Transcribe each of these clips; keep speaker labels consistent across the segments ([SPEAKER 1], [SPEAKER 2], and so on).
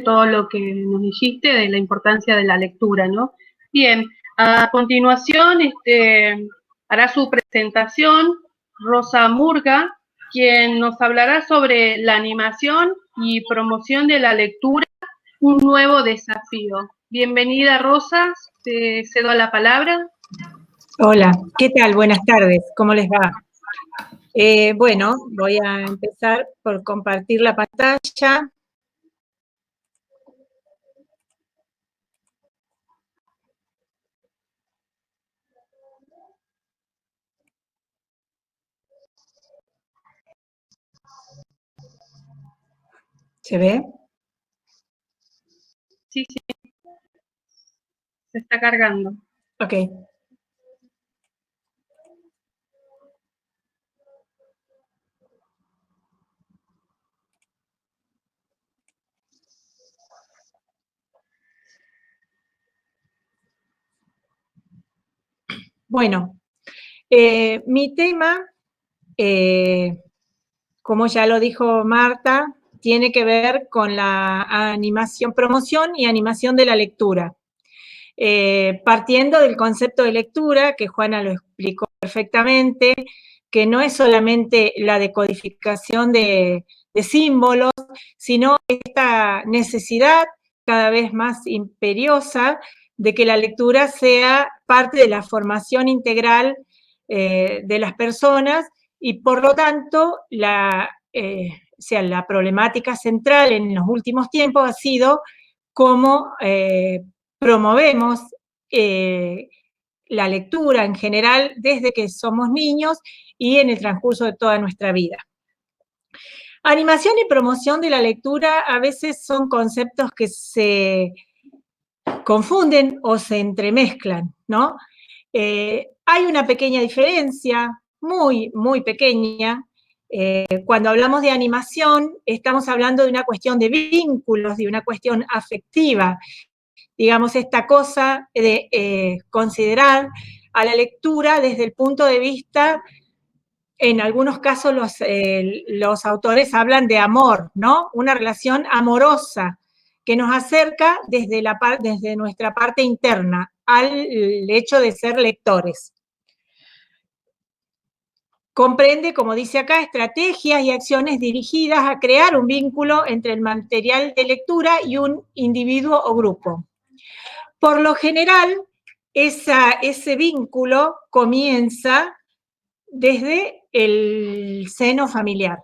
[SPEAKER 1] todo lo que nos dijiste de la importancia de la lectura, ¿no? Bien, a continuación hará su presentación Rosa Murga, quien nos hablará sobre la animación y promoción de la lectura, un nuevo desafío. Bienvenida, Rosa, te cedo la palabra.
[SPEAKER 2] Hola, ¿qué tal? Buenas tardes, ¿cómo les va? Bueno, voy a empezar por compartir la pantalla. ¿Se ve?
[SPEAKER 1] Sí, sí. Se está cargando.
[SPEAKER 2] Ok. Bueno, mi tema, como ya lo dijo Marta, tiene que ver con la animación, promoción y animación de la lectura. Partiendo del concepto de lectura, que Juana lo explicó perfectamente, que no es solamente la decodificación de símbolos, sino esta necesidad cada vez más imperiosa de que la lectura sea parte de la formación integral de las personas y por lo tanto la problemática central en los últimos tiempos ha sido cómo promovemos la lectura en general desde que somos niños y en el transcurso de toda nuestra vida. Animación y promoción de la lectura a veces son conceptos que se confunden o se entremezclan, ¿no? Hay una pequeña diferencia, muy, muy pequeña. Cuando hablamos de animación, estamos hablando de una cuestión de vínculos, de una cuestión afectiva. Digamos, esta cosa de considerar a la lectura desde el punto de vista, en algunos casos los autores hablan de amor, ¿no? Una relación amorosa que nos acerca desde nuestra parte interna al hecho de ser lectores. Comprende, como dice acá, estrategias y acciones dirigidas a crear un vínculo entre el material de lectura y un individuo o grupo. Por lo general, ese vínculo comienza desde el seno familiar.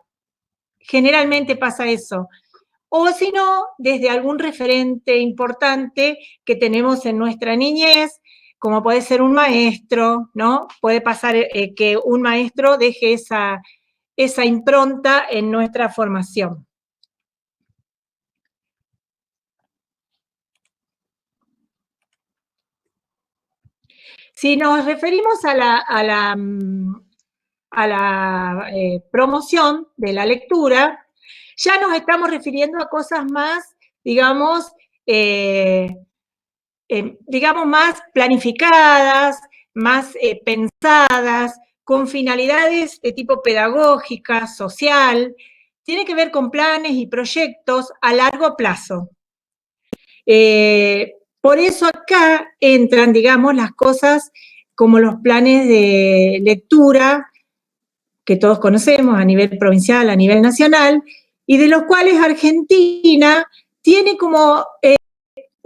[SPEAKER 2] Generalmente pasa eso. O si no, desde algún referente importante que tenemos en nuestra niñez, como puede ser un maestro, ¿no? Puede pasar que un maestro deje esa impronta en nuestra formación. Si nos referimos a la promoción de la lectura, ya nos estamos refiriendo a cosas más, digamos, más planificadas, más pensadas, con finalidades de tipo pedagógica, social. Tiene que ver con planes y proyectos a largo plazo. Por eso acá entran, digamos, las cosas como los planes de lectura que todos conocemos a nivel provincial, a nivel nacional, y de los cuales Argentina tiene como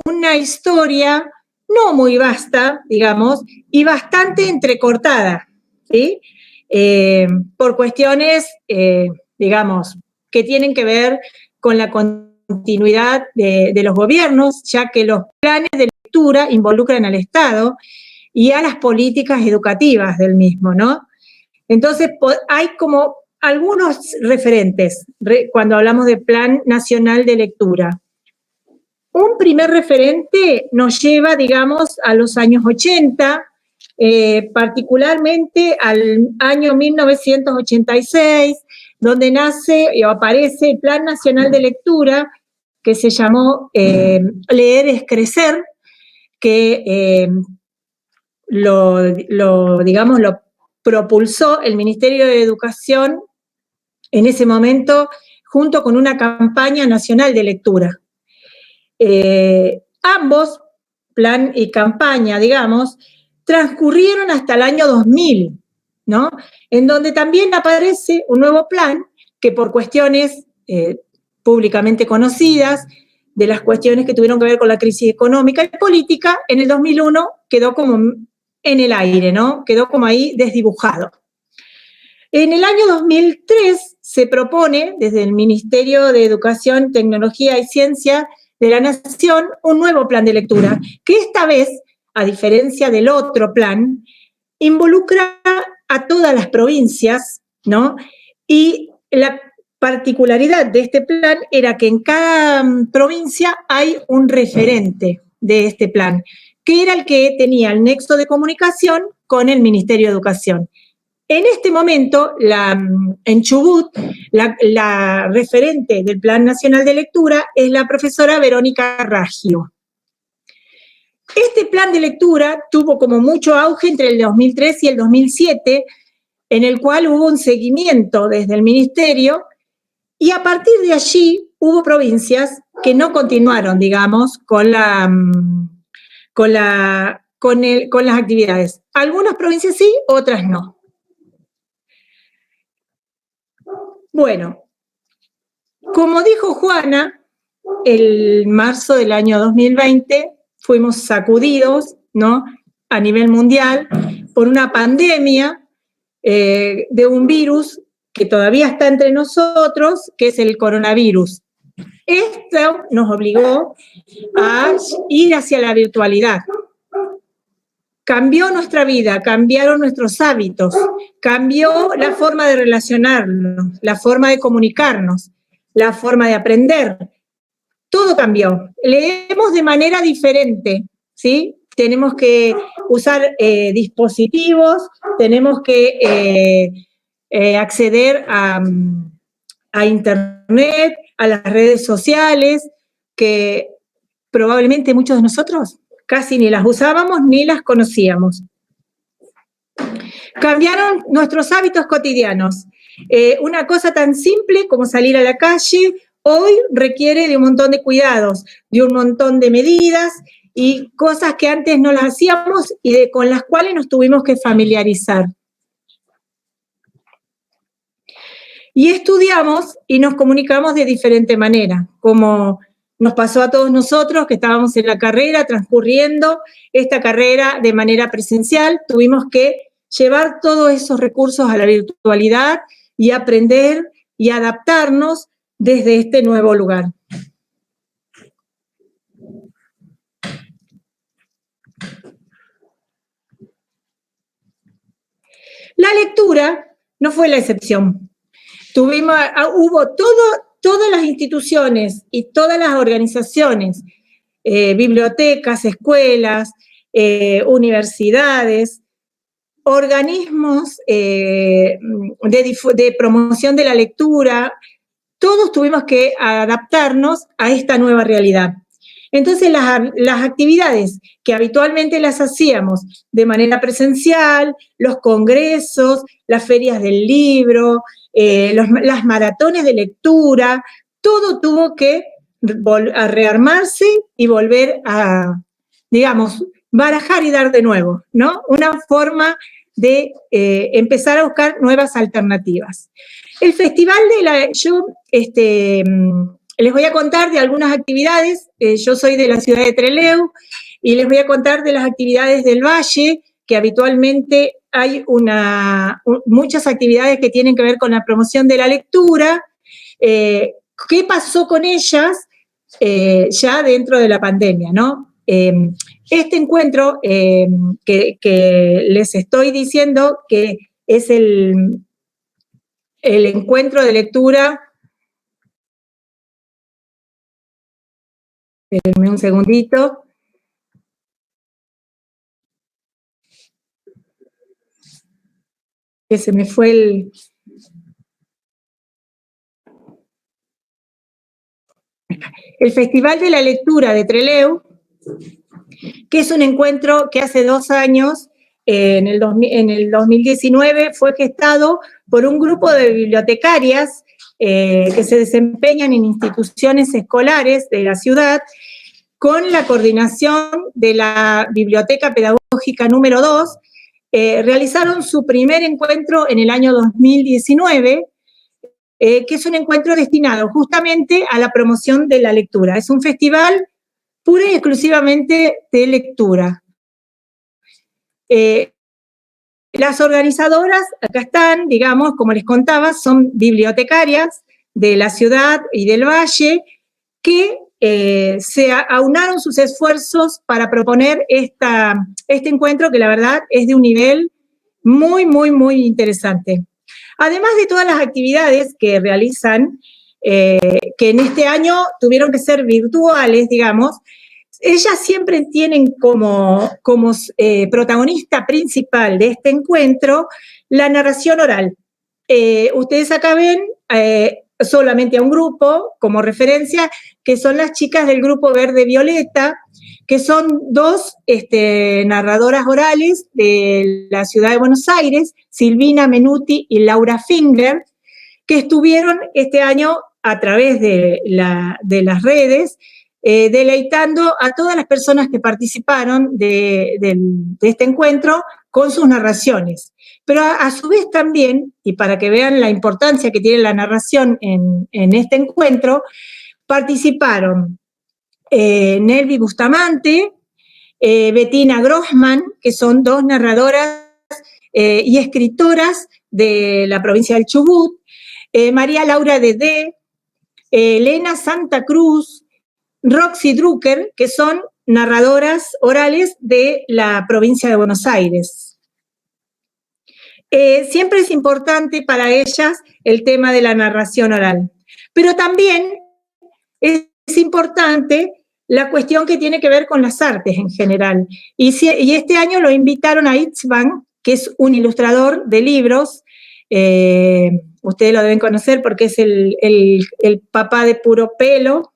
[SPEAKER 2] una historia no muy vasta, digamos, y bastante entrecortada, ¿sí? Por cuestiones, digamos, que tienen que ver con la continuidad de los gobiernos, ya que los planes de lectura involucran al Estado y a las políticas educativas del mismo, ¿no? Entonces, hay como algunos referentes cuando hablamos de Plan Nacional de Lectura. Un primer referente nos lleva, digamos, a los años 80, particularmente al año 1986, donde nace o aparece el Plan Nacional de Lectura, que se llamó Leer es Crecer, que lo propulsó el Ministerio de Educación en ese momento, junto con una campaña nacional de lectura. ambos, plan y campaña, digamos, transcurrieron hasta el año 2000, ¿no? En donde también aparece un nuevo plan que por cuestiones públicamente conocidas, de las cuestiones que tuvieron que ver con la crisis económica y política, en el 2001 quedó como en el aire, ¿no? Quedó como ahí desdibujado. En el año 2003 se propone desde el Ministerio de Educación, Tecnología y Ciencia de la Nación un nuevo plan de lectura, que esta vez, a diferencia del otro plan, involucra a todas las provincias, ¿no? Y la particularidad de este plan era que en cada provincia hay un referente de este plan, que era el que tenía el nexo de comunicación con el Ministerio de Educación. En este momento, en Chubut, la referente del Plan Nacional de Lectura es la profesora Verónica Raggio. Este plan de lectura tuvo como mucho auge entre el 2003 y el 2007, en el cual hubo un seguimiento desde el Ministerio, y a partir de allí hubo provincias que no continuaron, digamos, con las actividades. Algunas provincias sí, otras no. Bueno, como dijo Juana, en marzo del año 2020 fuimos sacudidos, ¿no?, a nivel mundial por una pandemia de un virus que todavía está entre nosotros, que es el coronavirus. Esto nos obligó a ir hacia la virtualidad. Cambió nuestra vida, cambiaron nuestros hábitos, cambió la forma de relacionarnos, la forma de comunicarnos, la forma de aprender. Todo cambió. Leemos de manera diferente, ¿sí? Tenemos que usar dispositivos, tenemos que acceder a Internet, a las redes sociales, que probablemente muchos de nosotros casi ni las usábamos ni las conocíamos. Cambiaron nuestros hábitos cotidianos. Una cosa tan simple como salir a la calle hoy requiere de un montón de cuidados, de un montón de medidas y cosas que antes no las hacíamos y con las cuales nos tuvimos que familiarizar. Y estudiamos y nos comunicamos de diferente manera, como nos pasó a todos nosotros que estábamos en la carrera, transcurriendo esta carrera de manera presencial, tuvimos que llevar todos esos recursos a la virtualidad y aprender y adaptarnos desde este nuevo lugar. La lectura no fue la excepción. Hubo todas las instituciones y todas las organizaciones, bibliotecas, escuelas, universidades, organismos de promoción de la lectura, todos tuvimos que adaptarnos a esta nueva realidad. Entonces, las actividades que habitualmente las hacíamos de manera presencial, los congresos, las ferias del libro, las maratones de lectura, todo tuvo que rearmarse y volver a, digamos, barajar y dar de nuevo, ¿no? Una forma de empezar a buscar nuevas alternativas. El festival les voy a contar de algunas actividades. Yo soy de la ciudad de Trelew y les voy a contar de las actividades del Valle, que habitualmente hay muchas actividades que tienen que ver con la promoción de la lectura. ¿Qué pasó con ellas ya dentro de la pandemia, ¿no? Este encuentro que les estoy diciendo que es el encuentro de lectura. Espérenme un segundito. Que se me fue el Festival de la Lectura de Trelew, que es un encuentro que hace 2 años, en el 2019, fue gestado por un grupo de bibliotecarias que se desempeñan en instituciones escolares de la ciudad con la coordinación de la Biblioteca Pedagógica número 2, realizaron su primer encuentro en el año 2019, que es un encuentro destinado justamente a la promoción de la lectura. Es un festival pura y exclusivamente de lectura. Las organizadoras, acá están, digamos, como les contaba, son bibliotecarias de la ciudad y del valle que se aunaron sus esfuerzos para proponer este encuentro que la verdad es de un nivel muy, muy, muy interesante. Además de todas las actividades que realizan, que en este año tuvieron que ser virtuales, digamos, ellas siempre tienen como protagonista principal de este encuentro la narración oral. Ustedes acá ven solamente a un grupo como referencia, que son las chicas del grupo Verde Violeta, que son dos narradoras orales de la ciudad de Buenos Aires, Silvina Menuti y Laura Finger, que estuvieron este año a través de las redes deleitando a todas las personas que participaron de este encuentro con sus narraciones. Pero a su vez también, y para que vean la importancia que tiene la narración en este encuentro, participaron Nelvi Bustamante, Bettina Grossman, que son dos narradoras y escritoras de la provincia del Chubut, María Laura Dedé, Elena Santa Cruz, Roxy Drucker, que son narradoras orales de la provincia de Buenos Aires. Siempre es importante para ellas el tema de la narración oral, pero también es importante la cuestión que tiene que ver con las artes en general. Y este año lo invitaron a Itzvan, que es un ilustrador de libros, ustedes lo deben conocer porque es el papá de Puro Pelo.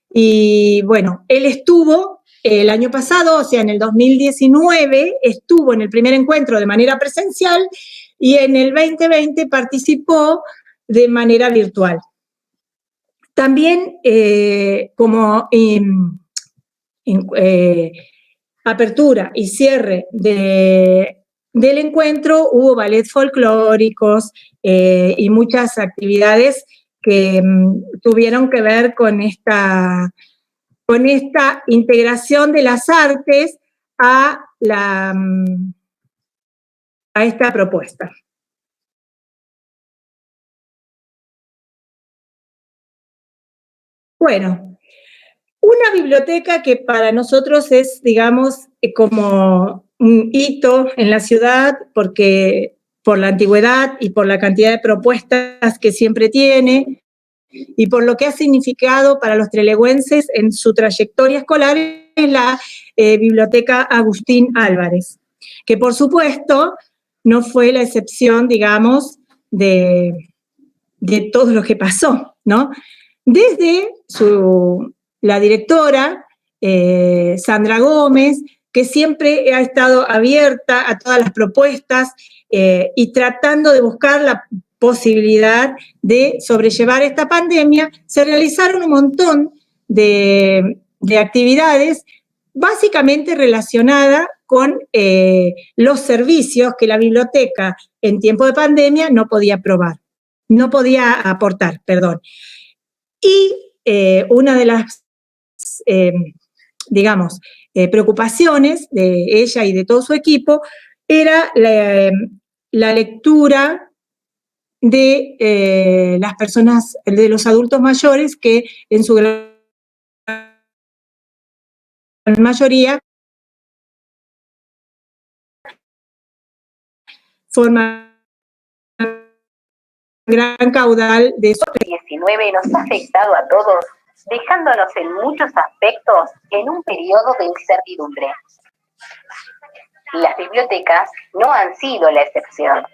[SPEAKER 2] Y bueno, él estuvo el año pasado, o sea, en el 2019, estuvo en el primer encuentro de manera presencial y en el 2020 participó de manera virtual. También como apertura y cierre del encuentro hubo ballet folclóricos y muchas actividades que tuvieron que ver con esta integración de las artes a esta propuesta. Bueno, una biblioteca que para nosotros es, digamos, como un hito en la ciudad, porque por la antigüedad y por la cantidad de propuestas que siempre tiene, y por lo que ha significado para los trelegüenses en su trayectoria escolar, es la Biblioteca Agustín Álvarez, que por supuesto no fue la excepción, digamos, de todo lo que pasó, ¿no? Desde la directora, Sandra Gómez, que siempre ha estado abierta a todas las propuestas y tratando de buscar la posibilidad de sobrellevar esta pandemia, se realizaron un montón de actividades básicamente relacionadas con los servicios que la biblioteca en tiempo de pandemia no podía aportar, perdón. Y una de las, digamos, preocupaciones de ella y de todo su equipo era la lectura de las personas, de los adultos mayores que en su gran mayoría forman gran caudal de...
[SPEAKER 3] COVID-19 nos ha afectado a todos, dejándonos en muchos aspectos en un periodo de incertidumbre. Las bibliotecas no han sido la excepción.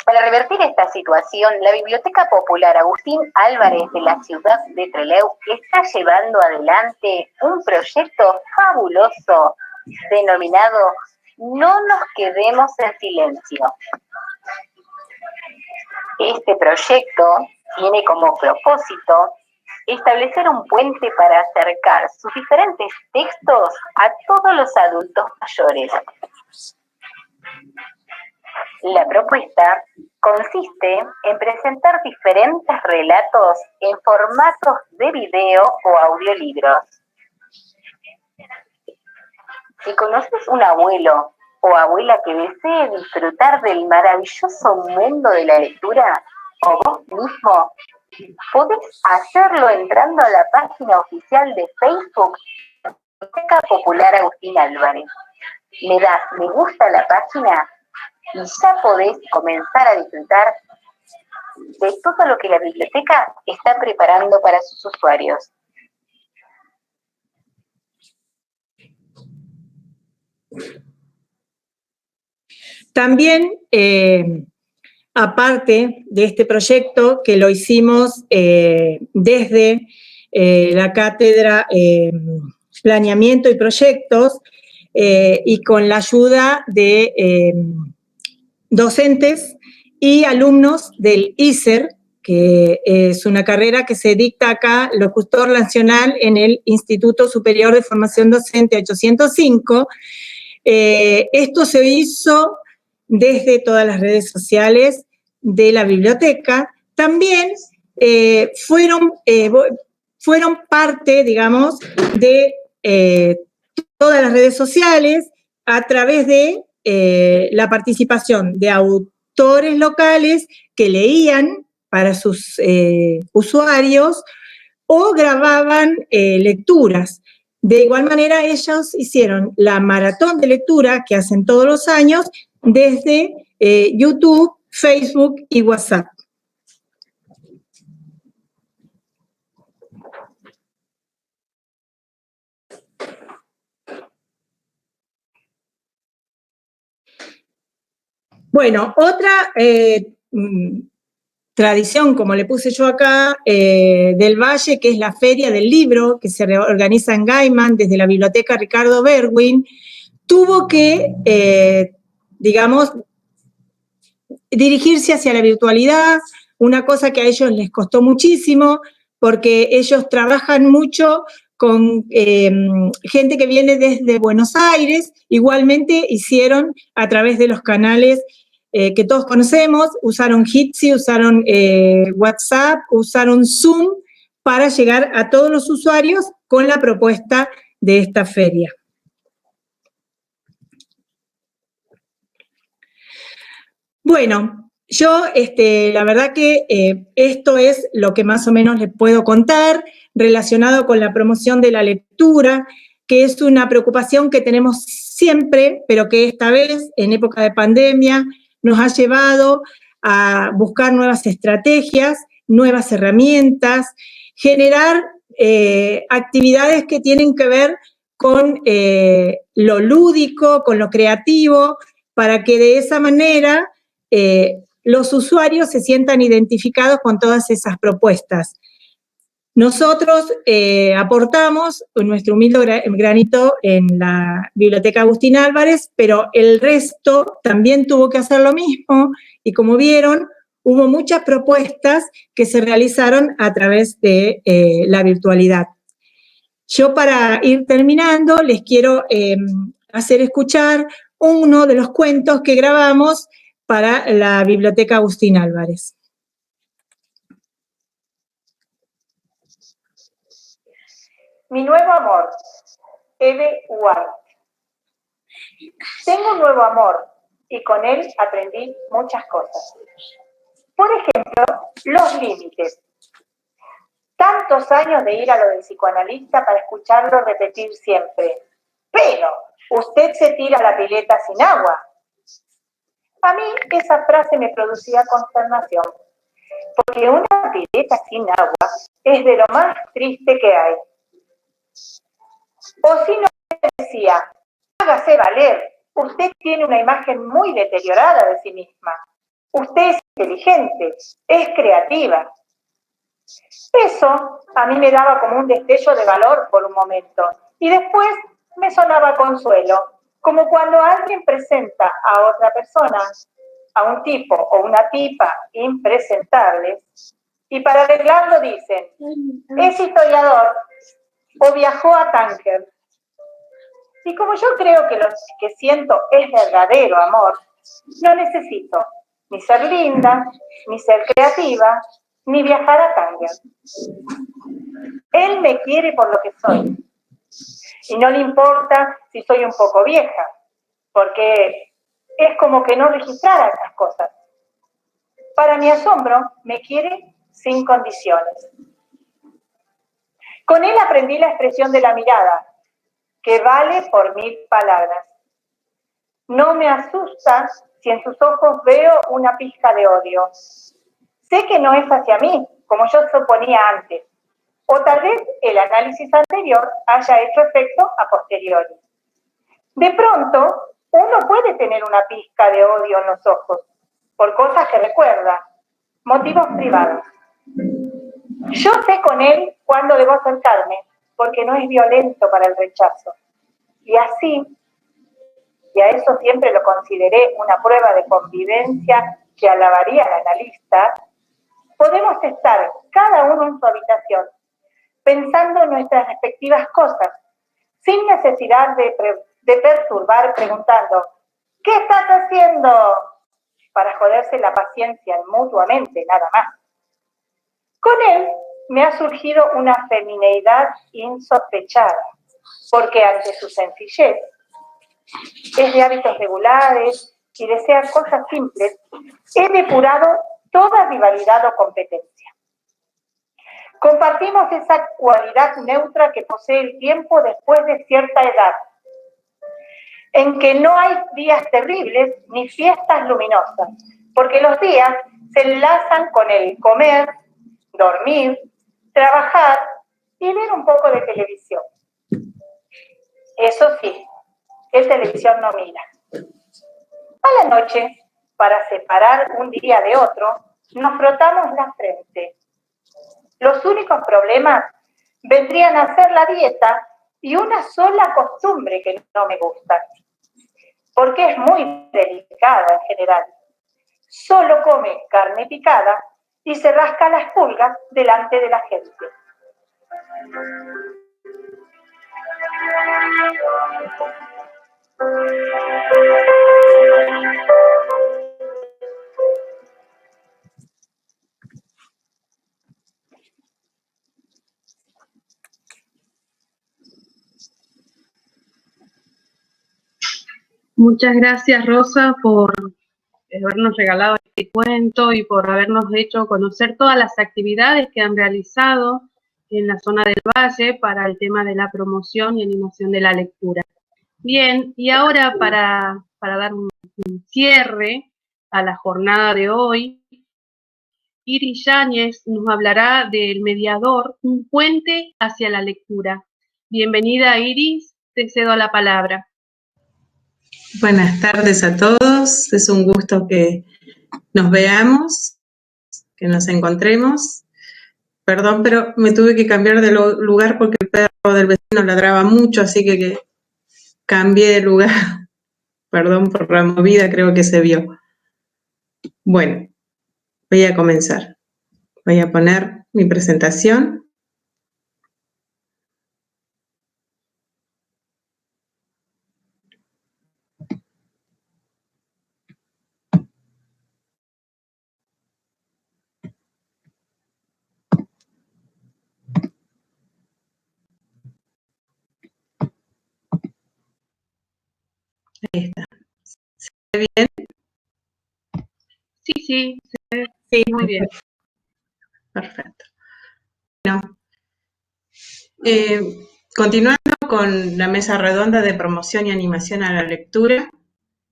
[SPEAKER 3] Para revertir esta situación, la Biblioteca Popular Agustín Álvarez de la ciudad de Trelew está llevando adelante un proyecto fabuloso denominado No nos quedemos en silencio. Este proyecto tiene como propósito establecer un puente para acercar sus diferentes textos a todos los adultos mayores. La propuesta consiste en presentar diferentes relatos en formatos de video o audiolibros. Si conoces un abuelo o abuela que desee disfrutar del maravilloso mundo de la lectura, o vos mismo, podés hacerlo entrando a la página oficial de Facebook Biblioteca Popular Agustín Álvarez. Le das me gusta a la página y ya podés comenzar a disfrutar de todo lo que la biblioteca está preparando para sus usuarios.
[SPEAKER 2] También, aparte de este proyecto que lo hicimos desde la cátedra Planeamiento y Proyectos y con la ayuda de docentes y alumnos del ISER, que es una carrera que se dicta acá, locutor nacional en el Instituto Superior de Formación Docente 805. Esto se hizo desde todas las redes sociales de la biblioteca. También fueron parte, digamos, de todas las redes sociales a través de la participación de autores locales que leían para sus usuarios o grababan lecturas. De igual manera, ellos hicieron la maratón de lectura que hacen todos los años desde YouTube, Facebook y WhatsApp. Bueno, otra tradición, como le puse yo acá, del Valle, que es la Feria del Libro, que se organiza en Gaiman desde la Biblioteca Ricardo Berwin, tuvo que, digamos, dirigirse hacia la virtualidad, una cosa que a ellos les costó muchísimo, porque ellos trabajan mucho con gente que viene desde Buenos Aires. Igualmente hicieron a través de los canales que todos conocemos, usaron Jitsi, usaron WhatsApp, usaron Zoom para llegar a todos los usuarios con la propuesta de esta feria. Bueno, yo la verdad que esto es lo que más o menos les puedo contar relacionado con la promoción de la lectura, que es una preocupación que tenemos siempre, pero que esta vez, en época de pandemia, nos ha llevado a buscar nuevas estrategias, nuevas herramientas, generar actividades que tienen que ver con lo lúdico, con lo creativo, para que de esa manera los usuarios se sientan identificados con todas esas propuestas. Nosotros aportamos nuestro humilde granito en la Biblioteca Agustín Álvarez, pero el resto también tuvo que hacer lo mismo y como vieron, hubo muchas propuestas que se realizaron a través de la virtualidad. Yo para ir terminando les quiero hacer escuchar uno de los cuentos que grabamos para la Biblioteca Agustín Álvarez.
[SPEAKER 4] Mi nuevo amor, Eve Ward. Tengo un nuevo amor y con él aprendí muchas cosas. Por ejemplo, los límites. Tantos años de ir a lo del psicoanalista para escucharlo repetir siempre. Pero, usted se tira a la pileta sin agua. A mí esa frase me producía consternación, porque una pileta sin agua es de lo más triste que hay. O si no, decía, hágase valer, usted tiene una imagen muy deteriorada de sí misma. Usted es inteligente, es creativa. Eso a mí me daba como un destello de valor por un momento y después me sonaba consuelo, como cuando alguien presenta a otra persona, a un tipo o una tipa impresentables, y para arreglarlo dicen, es historiador o viajó a Tánger. Y como yo creo que lo que siento es verdadero amor, no necesito ni ser linda, ni ser creativa, ni viajar a Tánger. Él me quiere por lo que soy. Y no le importa si soy un poco vieja, porque es como que no registrara esas cosas. Para mi asombro, me quiere sin condiciones. Con él aprendí la expresión de la mirada, que vale por 1000 palabras. No me asusta si en sus ojos veo una pizca de odio. Sé que no es hacia mí, como yo suponía antes, o tal vez el análisis anterior haya hecho efecto a posteriori. De pronto, uno puede tener una pizca de odio en los ojos, por cosas que recuerda, motivos privados. Yo sé con él cuándo debo acercarme, porque no es violento para el rechazo. Y así, y a eso siempre lo consideré una prueba de convivencia que alabaría al analista, podemos estar cada uno en su habitación, pensando en nuestras respectivas cosas, sin necesidad de perturbar preguntando, ¿qué estás haciendo? Para joderse la paciencia mutuamente, nada más. Con él me ha surgido una femineidad insospechada, porque ante su sencillez, es de hábitos regulares y desea cosas simples, he depurado toda rivalidad o competencia. Compartimos esa cualidad neutra que posee el tiempo después de cierta edad, en que no hay días terribles ni fiestas luminosas, porque los días se enlazan con el comer, dormir, trabajar y ver un poco de televisión. Eso sí, él televisión no mira. A la noche, para separar un día de otro, nos frotamos la frente. Los únicos problemas vendrían a ser la dieta y una sola costumbre que no me gusta, porque es muy delicada en general. Solo come carne picada y se rasca las pulgas delante de la gente.
[SPEAKER 1] Muchas gracias, Rosa, por habernos regalado este cuento y por habernos hecho conocer todas las actividades que han realizado en la zona del Valle para el tema de la promoción y animación de la lectura. Bien, y ahora para dar un cierre a la jornada de hoy, Iris Yáñez nos hablará del mediador, un puente hacia la lectura. Bienvenida, Iris, te cedo la palabra.
[SPEAKER 5] Buenas tardes a todos, es un gusto que nos veamos, que nos encontremos. Perdón, pero me tuve que cambiar de lugar porque el perro del vecino ladraba mucho, así que cambié de lugar. Perdón por la movida, creo que se vio. Bueno, voy a comenzar. Voy a poner mi presentación. Ahí está. ¿Se ve bien?
[SPEAKER 1] Sí,
[SPEAKER 2] Sí,
[SPEAKER 1] muy bien.
[SPEAKER 5] Perfecto. Bueno, continuando con la mesa redonda de promoción y animación a la lectura,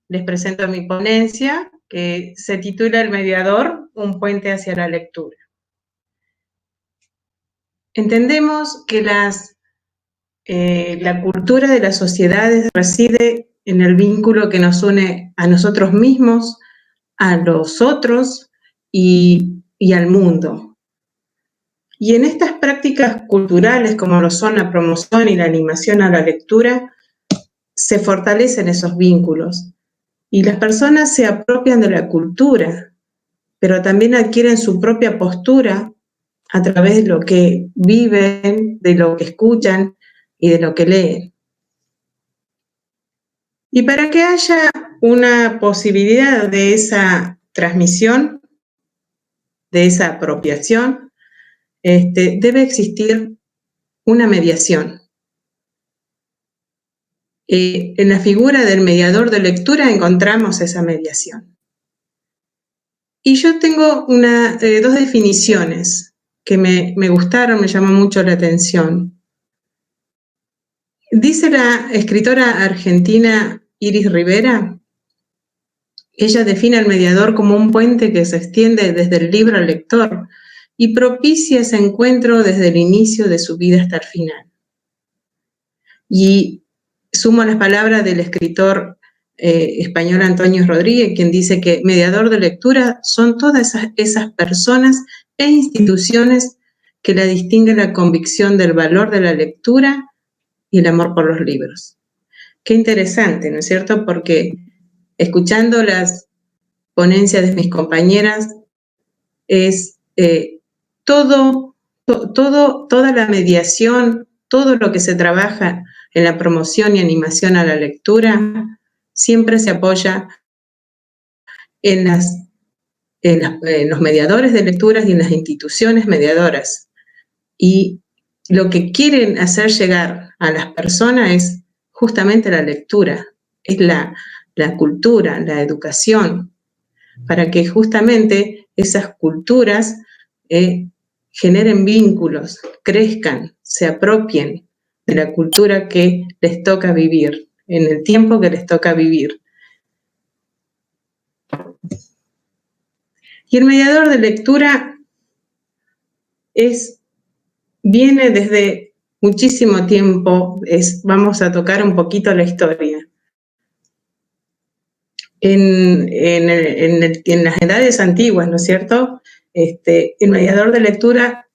[SPEAKER 5] les presento mi ponencia que se titula El mediador, un puente hacia la lectura. Entendemos que la cultura de las sociedades reside en el vínculo que nos une a nosotros mismos, a los otros y al mundo. Y en estas prácticas culturales, como lo son la promoción y la animación a la lectura, se fortalecen esos vínculos. Y las personas se apropian de la cultura, pero también adquieren su propia postura a través de lo que viven, de lo que escuchan y de lo que leen. Y para que haya una posibilidad de esa transmisión, de esa apropiación, debe existir una mediación. En la figura del mediador de lectura encontramos esa mediación. Y yo tengo dos definiciones que me gustaron, me llamó mucho la atención. Dice la escritora argentina Iris Rivera, ella define al mediador como un puente que se extiende desde el libro al lector y propicia ese encuentro desde el inicio de su vida hasta el final. Y sumo las palabras del escritor español Antonio Rodríguez, quien dice que mediador de lectura son todas esas personas e instituciones que la distinguen la convicción del valor de la lectura y el amor por los libros. Qué interesante, ¿no es cierto? Porque escuchando las ponencias de mis compañeras, es toda la mediación, todo lo que se trabaja en la promoción y animación a la lectura, siempre se apoya en los mediadores de lecturas y en las instituciones mediadoras. Y lo que quieren hacer llegar a las personas es justamente la lectura, es la cultura, la educación, para que justamente esas culturas generen vínculos, crezcan, se apropien de la cultura que les toca vivir, en el tiempo que les toca vivir. Y el mediador de lectura viene desde muchísimo tiempo, vamos a tocar un poquito la historia. En las edades antiguas, ¿no es cierto? El mediador de lectura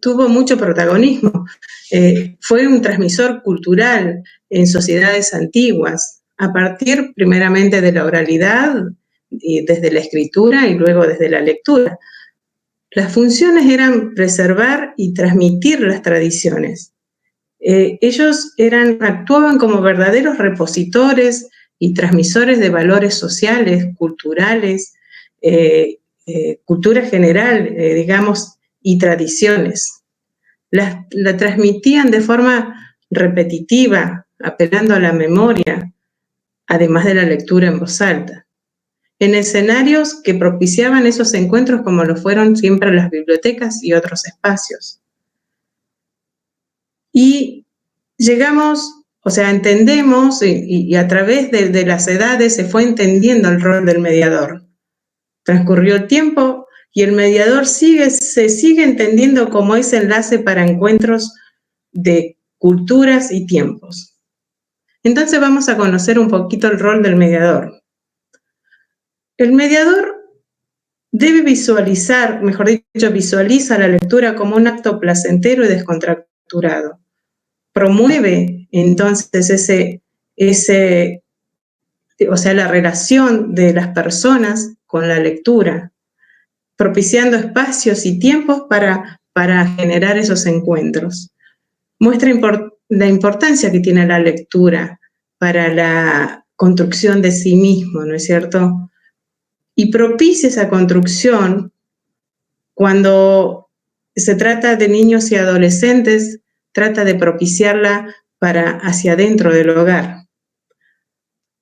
[SPEAKER 5] tuvo mucho protagonismo. Fue un transmisor cultural en sociedades antiguas, a partir primeramente de la oralidad, y desde la escritura y luego desde la lectura. Las funciones eran preservar y transmitir las tradiciones. Ellos actuaban como verdaderos repositores y transmisores de valores sociales, culturales, cultura general, digamos, y tradiciones. La transmitían de forma repetitiva, apelando a la memoria, además de la lectura en voz alta, en escenarios que propiciaban esos encuentros como lo fueron siempre las bibliotecas y otros espacios. Y llegamos, entendemos y a través de las edades se fue entendiendo el rol del mediador. Transcurrió el tiempo y el mediador se sigue entendiendo como ese enlace para encuentros de culturas y tiempos. Entonces vamos a conocer un poquito el rol del mediador. El mediador debe visualizar, mejor dicho, visualiza la lectura como un acto placentero y descontracturado. Promueve entonces la relación de las personas con la lectura, propiciando espacios y tiempos para generar esos encuentros. Muestra la importancia que tiene la lectura para la construcción de sí mismo, ¿no es cierto? Y propicia esa construcción cuando se trata de niños y adolescentes, trata de propiciarla hacia adentro del hogar.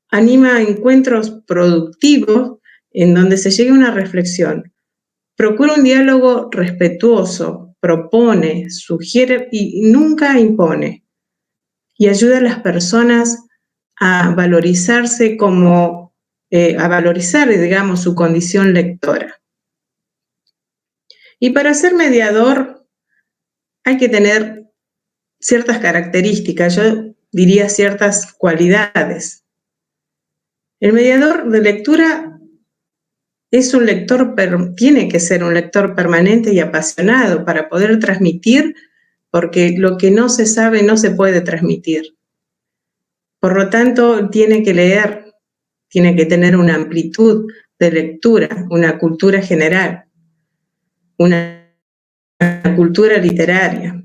[SPEAKER 5] Anima encuentros productivos en donde se llegue a una reflexión. Procura un diálogo respetuoso, propone, sugiere y nunca impone. Y ayuda a las personas a valorizarse a valorizar, digamos, su condición lectora. Y para ser mediador hay que tener ciertas características, yo diría ciertas cualidades. El mediador de lectura es un lector, tiene que ser un lector permanente y apasionado para poder transmitir, porque lo que no se sabe no se puede transmitir. Por lo tanto, tiene que leer, tiene que tener una amplitud de lectura, una cultura general, una cultura literaria.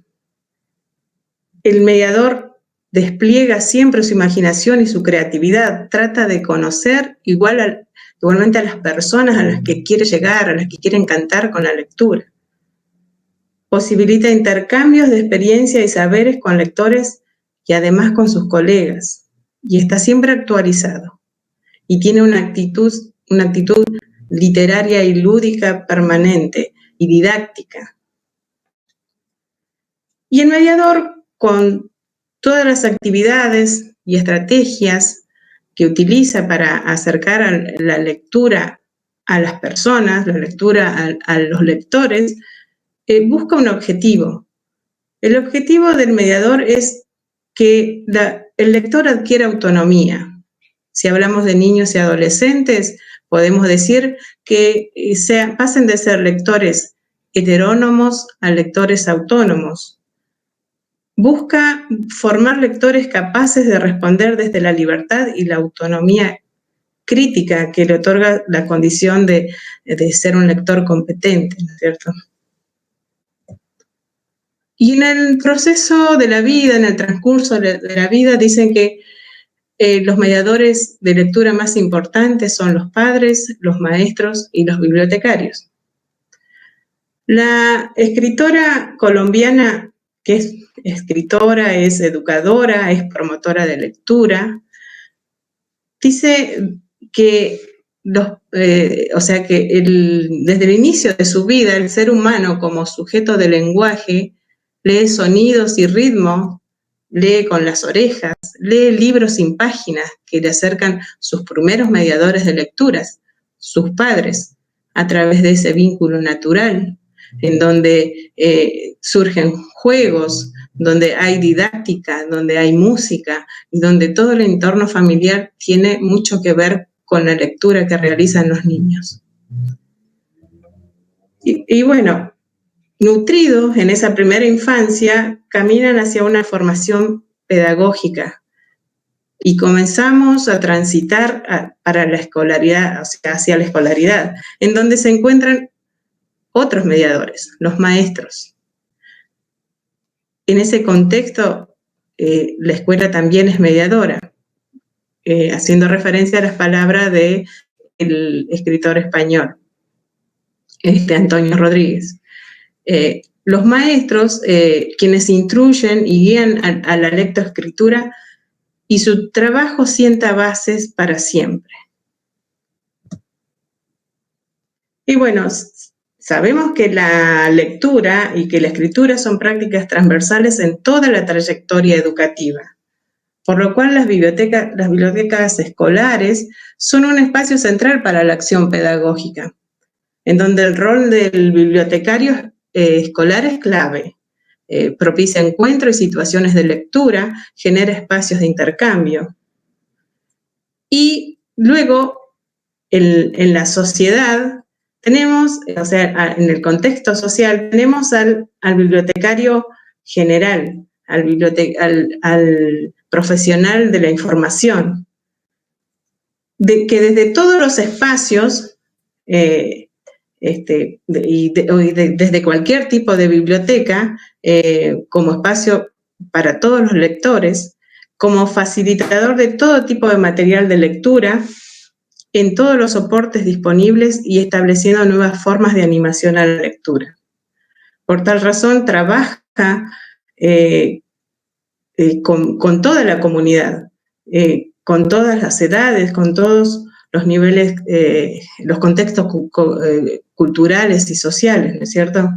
[SPEAKER 5] El mediador despliega siempre su imaginación y su creatividad, trata de conocer igualmente a las personas a las que quiere llegar, a las que quiere encantar con la lectura. Posibilita intercambios de experiencia y saberes con lectores y además con sus colegas, y está siempre actualizado, y tiene una actitud literaria y lúdica permanente y didáctica. Y el mediador, con todas las actividades y estrategias que utiliza para acercar a la lectura a las personas, la lectura a los lectores, busca un objetivo. El objetivo del mediador es que el lector adquiera autonomía. Si hablamos de niños y adolescentes, podemos decir que pasen de ser lectores heterónomos a lectores autónomos. Busca formar lectores capaces de responder desde la libertad y la autonomía crítica que le otorga la condición de ser un lector competente, ¿no es cierto? Y en el proceso de la vida, en el transcurso de la vida, dicen que los mediadores de lectura más importantes son los padres, los maestros y los bibliotecarios. La escritora colombiana, que es escritora, es educadora, es promotora de lectura, dice que desde el inicio de su vida, el ser humano como sujeto de lenguaje lee sonidos y ritmos, lee con las orejas, lee libros sin páginas que le acercan sus primeros mediadores de lecturas, sus padres, a través de ese vínculo natural, en donde surgen juegos, donde hay didáctica, donde hay música y donde todo el entorno familiar tiene mucho que ver con la lectura que realizan los niños. Y bueno, nutridos en esa primera infancia, caminan hacia una formación pedagógica y comenzamos a transitar para la escolaridad, o sea, hacia la escolaridad, en donde se encuentran otros mediadores, los maestros. En ese contexto, la escuela también es mediadora, haciendo referencia a las palabras del escritor español, Antonio Rodríguez. Los maestros, quienes instruyen y guían a la lectoescritura, y su trabajo sienta bases para siempre. Y bueno, sabemos que la lectura y que la escritura son prácticas transversales en toda la trayectoria educativa, por lo cual las bibliotecas escolares son un espacio central para la acción pedagógica, en donde el rol del bibliotecario escolar es clave. Propicia encuentros y situaciones de lectura, genera espacios de intercambio. Y luego, en la sociedad, tenemos, o sea, en el contexto social, tenemos al bibliotecario general, al profesional de la información, que desde todos los espacios, desde cualquier tipo de biblioteca, como espacio para todos los lectores, como facilitador de todo tipo de material de lectura, en todos los soportes disponibles y estableciendo nuevas formas de animación a la lectura. Por tal razón, trabaja con toda la comunidad, con todas las edades, con todos los niveles, los contextos culturales y sociales, ¿no es cierto?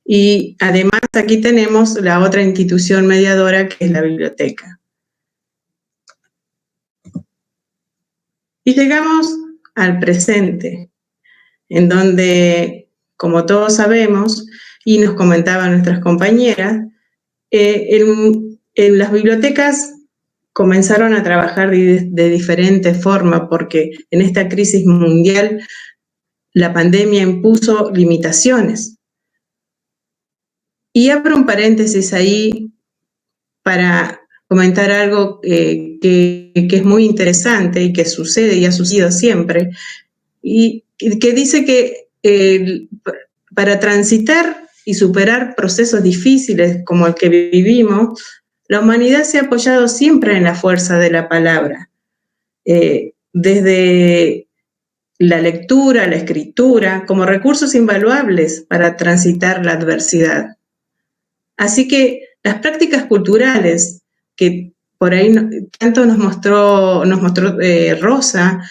[SPEAKER 5] Y además aquí tenemos la otra institución mediadora, que es la biblioteca. Y llegamos al presente, en donde, como todos sabemos, y nos comentaban nuestras compañeras, en las bibliotecas comenzaron a trabajar de diferente forma, porque en esta crisis mundial la pandemia impuso limitaciones. Y abro un paréntesis ahí para comentar algo que es muy interesante y que sucede y ha sucedido siempre, y que dice que para transitar y superar procesos difíciles como el que vivimos, la humanidad se ha apoyado siempre en la fuerza de la palabra, desde la lectura, la escritura, como recursos invaluables para transitar la adversidad. Así que las prácticas culturales que por ahí tanto nos mostró Rosa,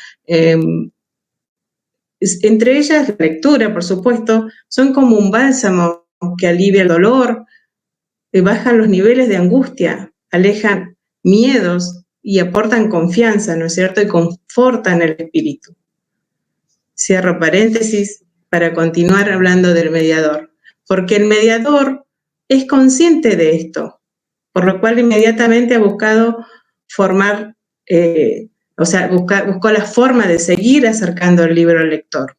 [SPEAKER 5] entre ellas la lectura, por supuesto, son como un bálsamo que alivia el dolor, bajan los niveles de angustia, alejan miedos y aportan confianza, ¿no es cierto? Y confortan el espíritu. Cierro paréntesis para continuar hablando del mediador, porque el mediador es consciente de esto, por lo cual inmediatamente ha buscado formar, buscó la forma de seguir acercando el libro al lector.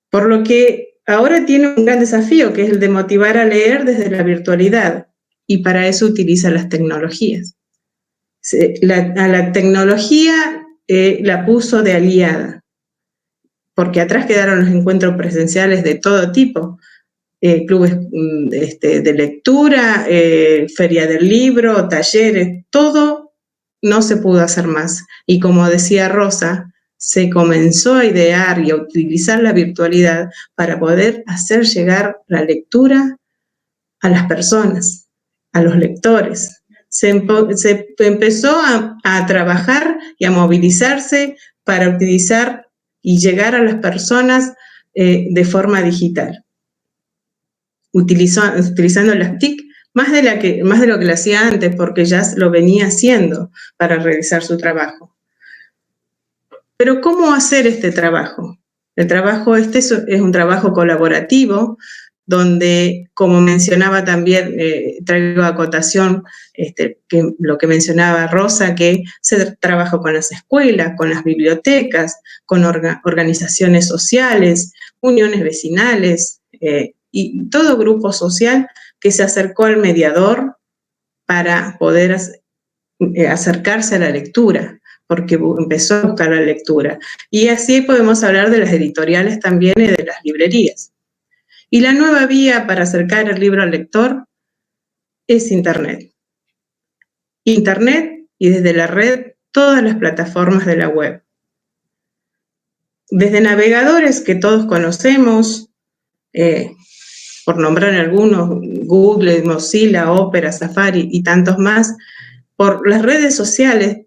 [SPEAKER 5] Por lo que ahora tiene un gran desafío, que es el de motivar a leer desde la virtualidad, y para eso utiliza las tecnologías. A la tecnología la puso de aliada, porque atrás quedaron los encuentros presenciales de todo tipo, clubes de lectura, feria del libro, talleres, todo no se pudo hacer más. Y como decía Rosa, se comenzó a idear y a utilizar la virtualidad para poder hacer llegar la lectura a las personas, a los lectores. Se empezó a trabajar y a movilizarse para utilizar y llegar a las personas de forma digital, utilizando las TIC más de lo que lo hacía antes, porque ya lo venía haciendo para realizar su trabajo. Pero ¿cómo hacer este trabajo? El trabajo es un trabajo colaborativo, donde, como mencionaba también, traigo a acotación que lo que mencionaba Rosa, que se trabaja con las escuelas, con las bibliotecas, con organizaciones sociales, uniones vecinales, y todo grupo social que se acercó al mediador para poder acercarse a la lectura, porque empezó a buscar la lectura. Y así podemos hablar de las editoriales también y de las librerías. Y la nueva vía para acercar el libro al lector es Internet. Internet y desde la red todas las plataformas de la web. Desde navegadores que todos conocemos, por nombrar algunos, Google, Mozilla, Opera, Safari y tantos más, por las redes sociales,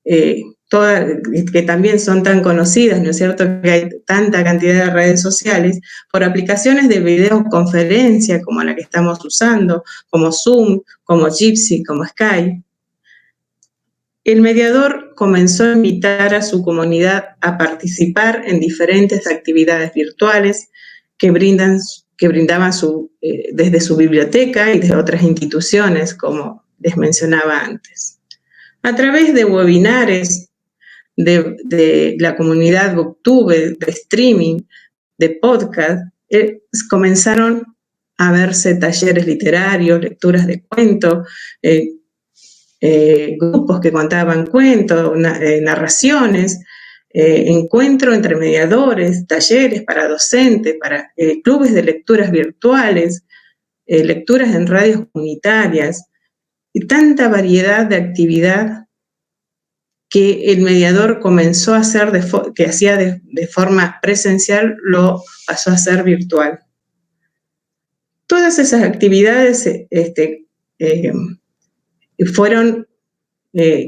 [SPEAKER 5] que también son tan conocidas, ¿no es cierto?, que hay tanta cantidad de redes sociales, por aplicaciones de videoconferencia como la que estamos usando, como Zoom, como Jitsi, como Skype. El mediador comenzó a invitar a su comunidad a participar en diferentes actividades virtuales que brindaban desde su biblioteca y desde otras instituciones, como les mencionaba antes. A través de webinares, de la comunidad Booktube, de streaming, de podcast, comenzaron a verse talleres literarios, lecturas de cuentos, grupos que contaban cuentos, narraciones, encuentro entre mediadores, talleres para docentes, para clubes de lecturas virtuales, lecturas en radios comunitarias, y tanta variedad de actividad que el mediador comenzó a hacer, que hacía de forma presencial, lo pasó a hacer virtual. Todas esas actividades fueron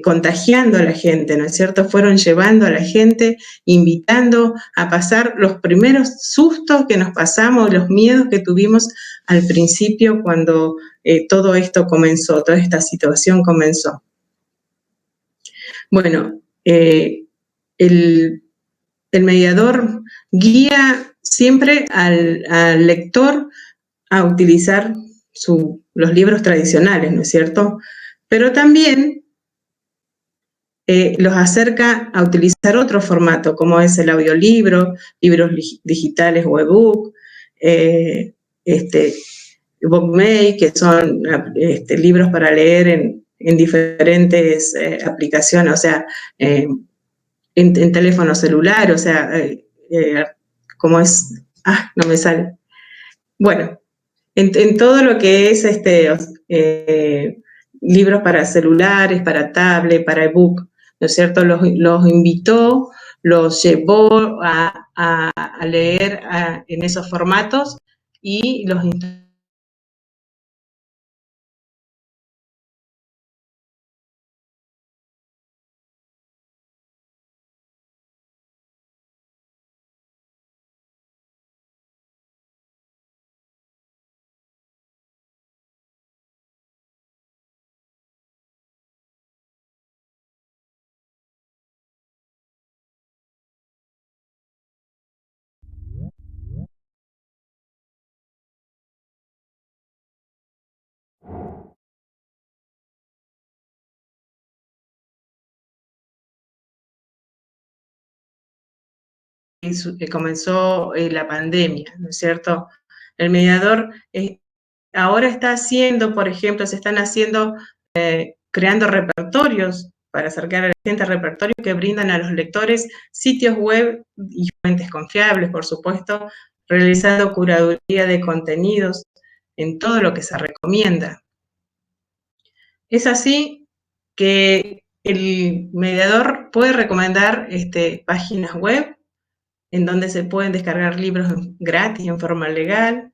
[SPEAKER 5] contagiando a la gente, ¿no es cierto? Fueron llevando a la gente, invitando a pasar los primeros sustos que nos pasamos, los miedos que tuvimos al principio cuando todo esto comenzó, toda esta situación comenzó. Bueno, el mediador guía siempre al lector a utilizar los libros tradicionales, ¿no es cierto? Pero también los acerca a utilizar otro formato, como es el audiolibro, libros digitales o ebook, BookMate, que son libros para leer en diferentes aplicaciones, o sea, en teléfono celular, o sea, como es no me sale. Bueno, en todo lo que es libros para celulares, para tablet, para ebook, ¿no es cierto? Los invitó, los llevó a leer en esos formatos y los comenzó la pandemia, ¿no es cierto? El mediador ahora está haciendo, por ejemplo, se están haciendo, creando repertorios para acercar a la gente, repertorios que brindan a los lectores sitios web y fuentes confiables, por supuesto, realizando curaduría de contenidos en todo lo que se recomienda. Es así que el mediador puede recomendar páginas web en donde se pueden descargar libros gratis en forma legal,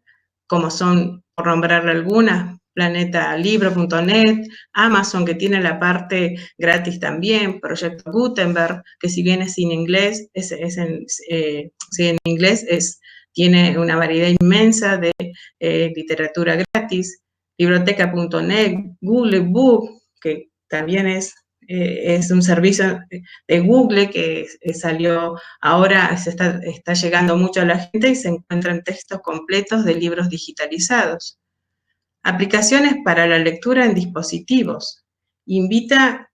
[SPEAKER 5] como son, por nombrarle algunas, planetalibro.net, Amazon, que tiene la parte gratis también, Proyecto Gutenberg, que si bien es en inglés, tiene una variedad inmensa de literatura gratis, Biblioteca.net, Google Book, que también es un servicio de Google que salió ahora, está llegando mucho a la gente y se encuentran textos completos de libros digitalizados. Aplicaciones para la lectura en dispositivos. Invita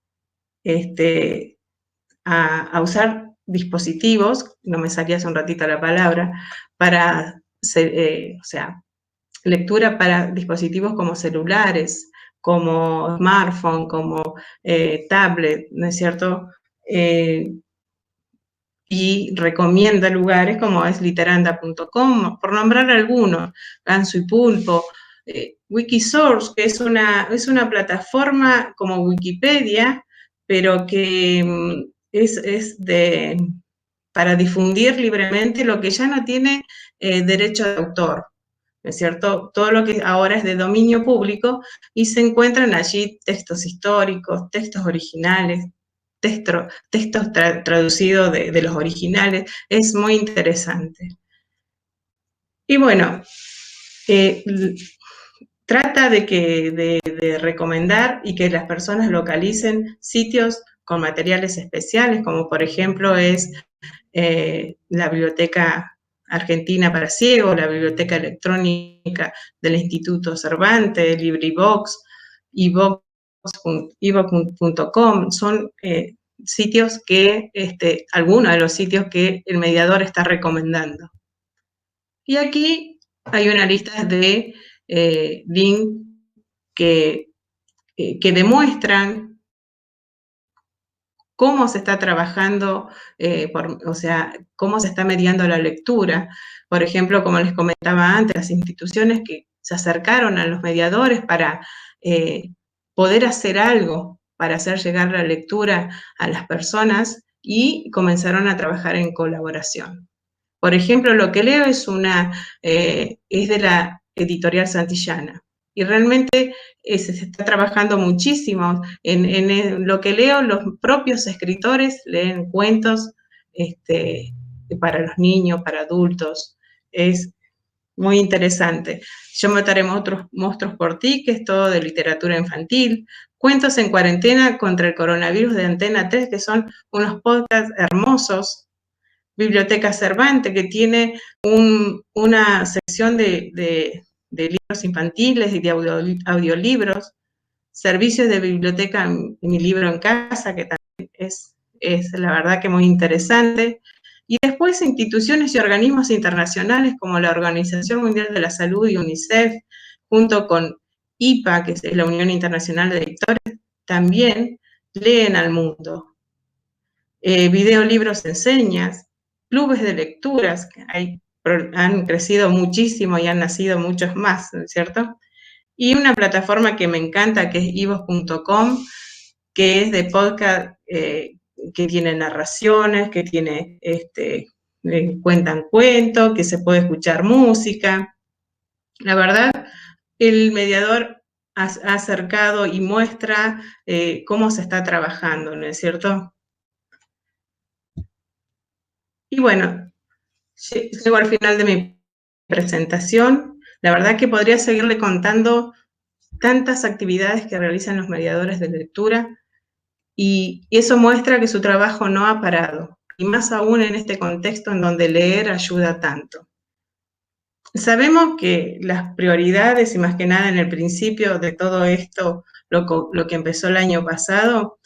[SPEAKER 5] a usar dispositivos, no me salía hace un ratito la palabra, para, lectura para dispositivos como celulares, como smartphone, como tablet, ¿no es cierto? Y recomienda lugares como es literanda.com, por nombrar algunos, Ganso y Pulpo, Wikisource, que es una plataforma como Wikipedia, pero que para difundir libremente lo que ya no tiene derecho de autor, ¿no es cierto? Todo lo que ahora es de dominio público y se encuentran allí textos históricos, textos originales, textos traducidos de los originales. Es muy interesante. Y bueno, trata de recomendar y que las personas localicen sitios con materiales especiales, como por ejemplo es la Biblioteca Argentina para Ciegos, la Biblioteca Electrónica del Instituto Cervantes, LibriVox, iVox.com, son sitios que, algunos de los sitios que el mediador está recomendando. Y aquí hay una lista de links que demuestran cómo se está trabajando, cómo se está mediando la lectura. Por ejemplo, como les comentaba antes, las instituciones que se acercaron a los mediadores para poder hacer algo, para hacer llegar la lectura a las personas y comenzaron a trabajar en colaboración. Por ejemplo, lo que leo es de la editorial Santillana. Y realmente se está trabajando muchísimo. En lo que leo, los propios escritores leen cuentos para los niños, para adultos. Es muy interesante. Yo mataré monstruos por ti, que es todo de literatura infantil. Cuentos en cuarentena contra el coronavirus de Antena 3, que son unos podcasts hermosos. Biblioteca Cervantes, que tiene una sección de libros infantiles y de audiolibros, servicios de biblioteca Mi Libro en Casa, que también es la verdad que muy interesante, y después instituciones y organismos internacionales como la Organización Mundial de la Salud y UNICEF, junto con IPA, que es la Unión Internacional de Editores, también leen al mundo. Videolibros en señas, clubes de lecturas, que hay han crecido muchísimo y han nacido muchos más, ¿no es cierto? Y una plataforma que me encanta, que es ivos.com, que es de podcast, que tiene narraciones, que tiene, cuentan cuentos, que se puede escuchar música. La verdad, el mediador ha acercado y muestra cómo se está trabajando, ¿no es cierto? Y bueno, llego al final de mi presentación. La verdad que podría seguirle contando tantas actividades que realizan los mediadores de lectura, y eso muestra que su trabajo no ha parado, y más aún en este contexto en donde leer ayuda tanto. Sabemos que las prioridades, y más que nada en el principio de todo esto, lo que empezó el año pasado,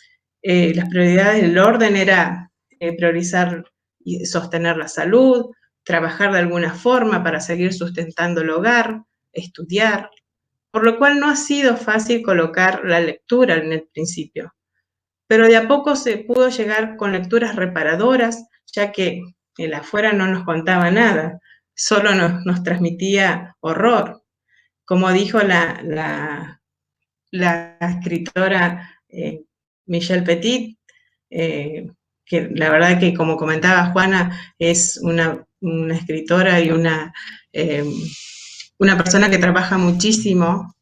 [SPEAKER 5] las prioridades, el orden era priorizar y sostener la salud, trabajar de alguna forma para seguir sustentando el hogar, estudiar, por lo cual no ha sido fácil colocar la lectura en el principio. Pero de a poco se pudo llegar con lecturas reparadoras, ya que el afuera no nos contaba nada, solo nos transmitía horror. Como dijo la escritora Michelle Petit, que la verdad que, como comentaba Juana, es una escritora y una persona que trabaja muchísimo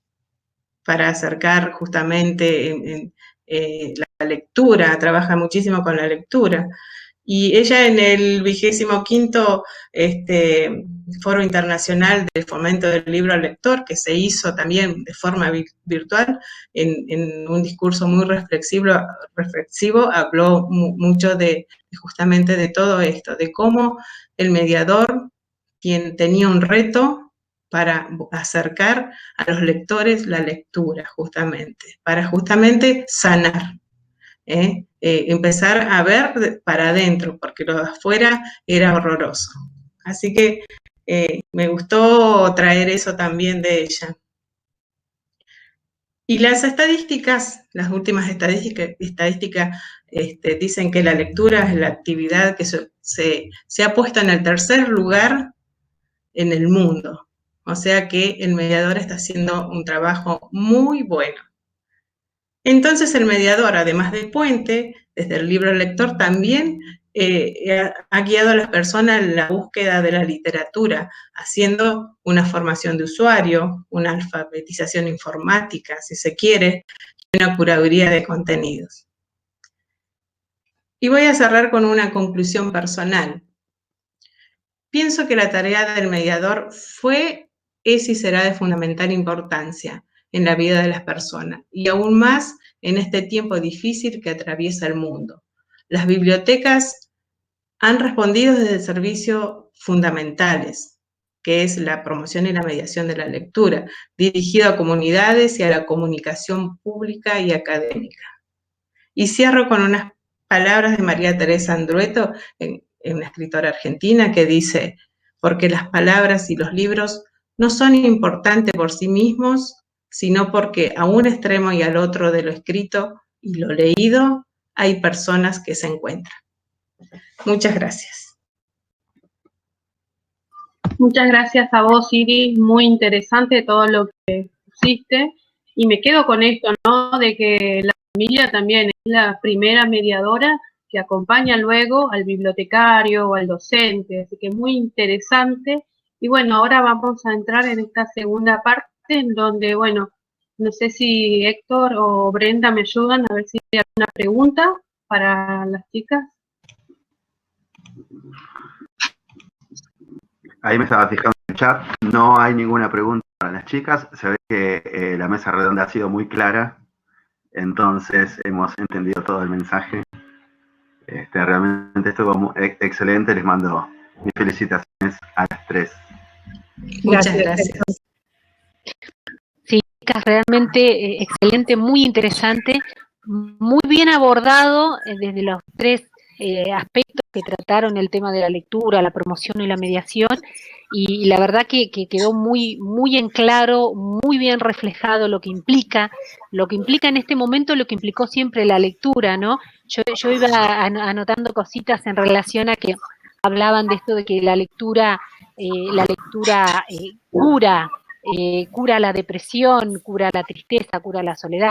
[SPEAKER 5] para acercar justamente la lectura, trabaja muchísimo con la lectura. Y ella en el 25º Foro Internacional del Fomento del Libro al Lector, que se hizo también de forma virtual, en un discurso muy reflexivo habló mucho justamente de todo esto, de cómo el mediador, quien tenía un reto para acercar a los lectores la lectura, justamente, para justamente sanar. Empezar a ver para adentro, porque lo de afuera era horroroso. Así que me gustó traer eso también de ella. Y las estadísticas, las últimas estadísticas dicen que la lectura es la actividad que se ha puesto en el tercer lugar en el mundo. O sea que el mediador está haciendo un trabajo muy bueno. Entonces el mediador, además de puente, desde el libro lector también ha guiado a las personas en la búsqueda de la literatura, haciendo una formación de usuario, una alfabetización informática, si se quiere, y una curaduría de contenidos. Y voy a cerrar con una conclusión personal. Pienso que la tarea del mediador es y será de fundamental importancia en la vida de las personas, y aún más en este tiempo difícil que atraviesa el mundo. Las bibliotecas han respondido desde servicios fundamentales, que es la promoción y la mediación de la lectura, dirigido a comunidades y a la comunicación pública y académica. Y cierro con unas palabras de María Teresa Andrueto, una escritora argentina, que dice: porque las palabras y los libros no son importantes por sí mismos, sino porque a un extremo y al otro de lo escrito y lo leído hay personas que se encuentran. Muchas gracias.
[SPEAKER 1] Muchas gracias a vos, Iris, muy interesante todo lo que pusiste, y me quedo con esto, ¿no? De que la familia también es la primera mediadora que acompaña luego al bibliotecario o al docente, así que muy interesante. Y bueno, ahora vamos a entrar en esta segunda parte en donde, bueno, no sé si Héctor o Brenda me ayudan a ver si hay alguna pregunta para las chicas.
[SPEAKER 6] Ahí me estaba fijando en el chat, no hay ninguna pregunta para las chicas, se ve que la mesa redonda ha sido muy clara, entonces hemos entendido todo el mensaje. Realmente estuvo excelente, les mando mis felicitaciones a las tres.
[SPEAKER 5] Muchas gracias.
[SPEAKER 7] Sí, chicas, realmente excelente, muy interesante, muy bien abordado desde los tres aspectos que trataron el tema de la lectura, la promoción y la mediación, y la verdad que quedó muy, muy en claro, muy bien reflejado lo que implica en este momento, lo que implicó siempre la lectura, ¿no? Yo iba anotando cositas en relación a que hablaban de esto de que la lectura la lectura cura la depresión, cura la tristeza, cura la soledad.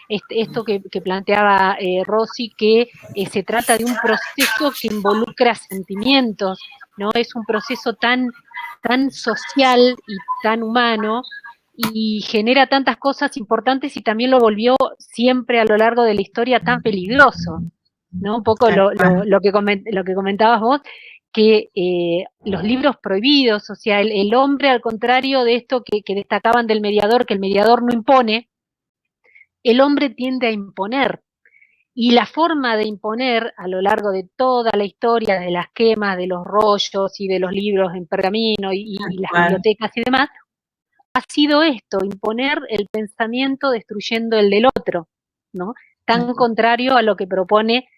[SPEAKER 7] Esto que planteaba Rosy, que se trata de un proceso que involucra sentimientos, ¿no? Es un proceso tan social y tan humano, y genera tantas cosas importantes, y también lo volvió siempre a lo largo de la historia tan peligroso, ¿no? Un poco lo que comentabas vos, que los libros prohibidos, o sea, el hombre, al contrario de esto que destacaban del mediador, que el mediador no impone, el hombre tiende a imponer. Y la forma de imponer a lo largo de toda la historia, de las quemas, de los rollos y de los libros en pergamino y las bibliotecas y demás, ha sido esto, imponer el pensamiento destruyendo el del otro, ¿no? Tan contrario a lo que propone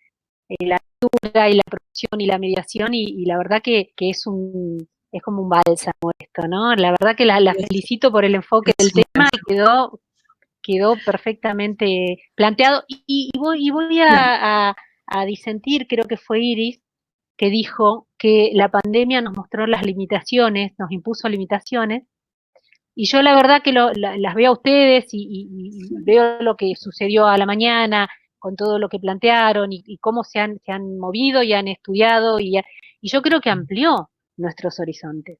[SPEAKER 7] la lectura y la promoción y la mediación, y la verdad que es como un bálsamo esto, ¿no? La verdad que la felicito por el enfoque del tema, y quedó perfectamente planteado. Y voy a disentir, creo que fue Iris, que dijo que la pandemia nos mostró las limitaciones, nos impuso limitaciones, y yo la verdad que las veo a ustedes y veo lo que sucedió a la mañana con todo lo que plantearon y cómo se han movido y han estudiado, y yo creo que amplió nuestros horizontes.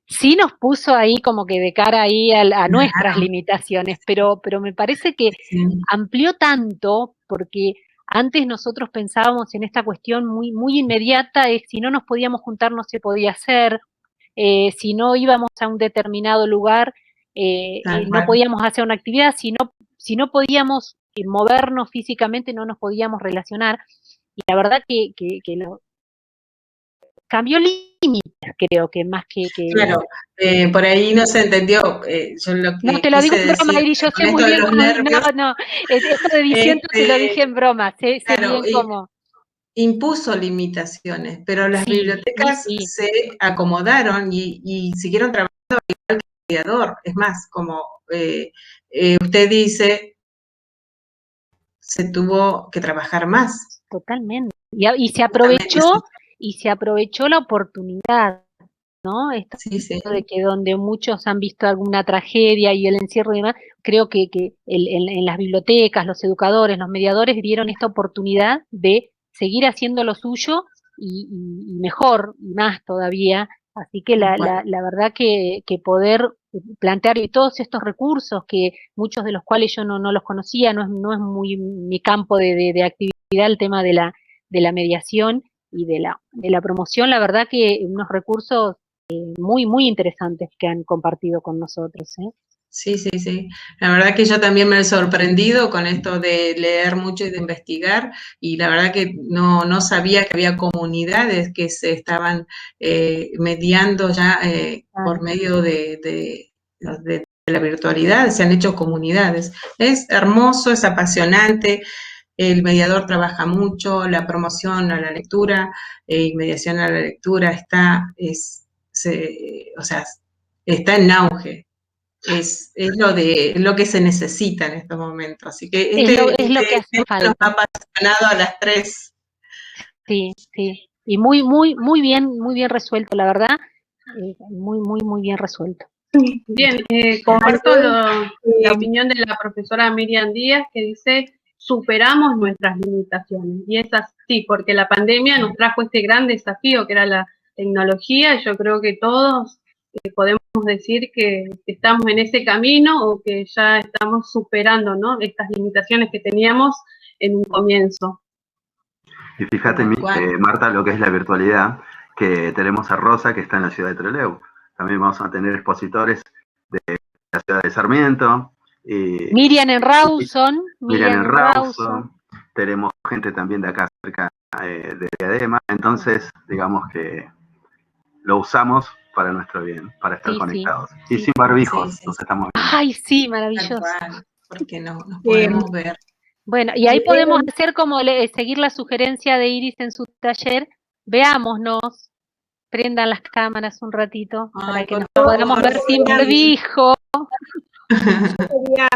[SPEAKER 7] Sí nos puso ahí como que de cara ahí a nuestras limitaciones, pero me parece que amplió tanto, porque antes nosotros pensábamos en esta cuestión muy, muy inmediata, de si no nos podíamos juntar no se podía hacer, si no íbamos a un determinado lugar, no podíamos hacer una actividad, si no podíamos movernos físicamente, no nos podíamos relacionar, y la verdad que cambió límites, creo que más que...
[SPEAKER 5] Claro, por ahí no se entendió. Yo lo que
[SPEAKER 7] no, te lo digo en broma, Iris, yo sé muy bien cómo... No, esto de diciendo te lo dije en broma, sé
[SPEAKER 5] claro,
[SPEAKER 7] bien cómo...
[SPEAKER 5] Impuso limitaciones, pero las bibliotecas se acomodaron y siguieron trabajando igual que el mediador. Es más, como usted dice, se tuvo que trabajar más.
[SPEAKER 7] Totalmente. Y se aprovechó la oportunidad, ¿no? Esto de que donde muchos han visto alguna tragedia y el encierro y demás, creo que en las bibliotecas, los educadores, los mediadores vieron esta oportunidad de seguir haciendo lo suyo y mejor y más todavía. Así que la verdad que poder plantear todos estos recursos, que muchos de los cuales yo no los conocía, no es muy mi campo de actividad, el tema de la mediación y de la promoción, la verdad que unos recursos muy, muy interesantes que han compartido con nosotros.
[SPEAKER 5] Sí. La verdad que yo también me he sorprendido con esto de leer mucho y de investigar, y la verdad que no sabía que había comunidades que se estaban mediando ya por medio de la virtualidad, se han hecho comunidades. Es hermoso, es apasionante. El mediador trabaja mucho, la promoción a la lectura y mediación a la lectura está en auge. Es lo que se necesita en estos momentos. Así que
[SPEAKER 7] es lo que hace falta.
[SPEAKER 5] Nos ha apasionado a las tres.
[SPEAKER 7] Sí. Y muy, muy, muy bien resuelto, la verdad. Muy, muy, muy bien resuelto.
[SPEAKER 1] Bien, comparto la opinión de la profesora Miriam Díaz, que dice: superamos nuestras limitaciones. Y es así, porque la pandemia nos trajo este gran desafío que era la tecnología, y yo creo que todos podemos decir que estamos en ese camino, o que ya estamos superando, ¿no?, estas limitaciones que teníamos en un comienzo.
[SPEAKER 6] Y fíjate, Marta, lo que es la virtualidad, que tenemos a Rosa, que está en la ciudad de Trelew. También vamos a tener expositores de la ciudad de Sarmiento.
[SPEAKER 7] Miriam en Rawson.
[SPEAKER 6] Tenemos gente también de acá cerca de Diadema. Entonces, digamos que lo usamos para nuestro bien, para estar conectados. Y sin barbijos nos estamos viendo.
[SPEAKER 7] Ay, sí, maravilloso.
[SPEAKER 5] Porque no nos podemos ver.
[SPEAKER 7] Bueno, y ahí podemos hacer como seguir la sugerencia de Iris en su taller. Veámonos, prendan las cámaras un ratito para que nos podamos ver sin barbijo.
[SPEAKER 2] Yo quería